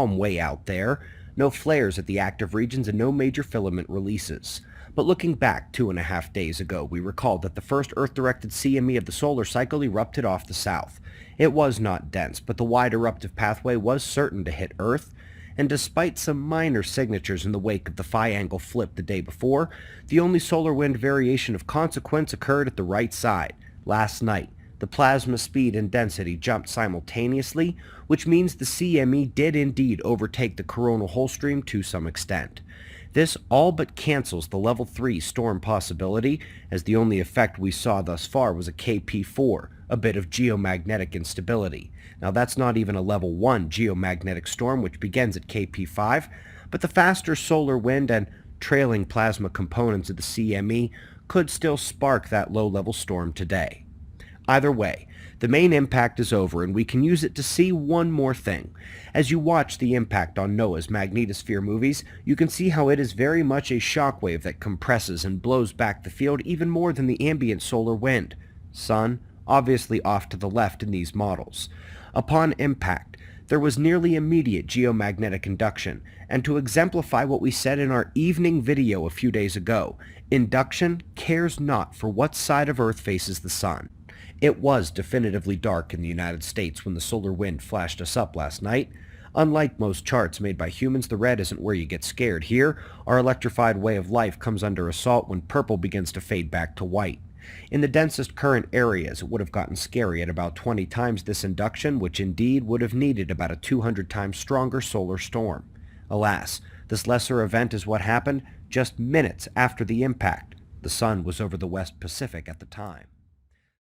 way out there, no flares at the active regions and no major filament releases. But looking back 2.5 days ago, we recalled that the first Earth-directed CME of the solar cycle erupted off the south. It was not dense, but the wide eruptive pathway was certain to hit Earth, and despite some minor signatures in the wake of the phi angle flip the day before, the only solar wind variation of consequence occurred at the right side, last night. The plasma speed and density jumped simultaneously, which means the CME did indeed overtake the coronal hole stream to some extent. This all but cancels the level 3 storm possibility, as the only effect we saw thus far was a KP4, a bit of geomagnetic instability. Now that's not even a level 1 geomagnetic storm, which begins at KP5, but the faster solar wind and trailing plasma components of the CME could still spark that low-level storm today. Either way, the main impact is over, and we can use it to see one more thing. As you watch the impact on NOAA's magnetosphere movies, you can see how it is very much a shockwave that compresses and blows back the field even more than the ambient solar wind. Sun, obviously off to the left in these models. Upon impact, there was nearly immediate geomagnetic induction, and to exemplify what we said in our evening video a few days ago, induction cares not for what side of Earth faces the sun. It was definitively dark in the United States when the solar wind flashed us up last night. Unlike most charts made by humans, the red isn't where you get scared. Here, our electrified way of life comes under assault when purple begins to fade back to white. In the densest current areas, it would have gotten scary at about 20 times this induction, which indeed would have needed about a 200 times stronger solar storm. Alas, this lesser event is what happened just minutes after the impact. The sun was over the West Pacific at the time.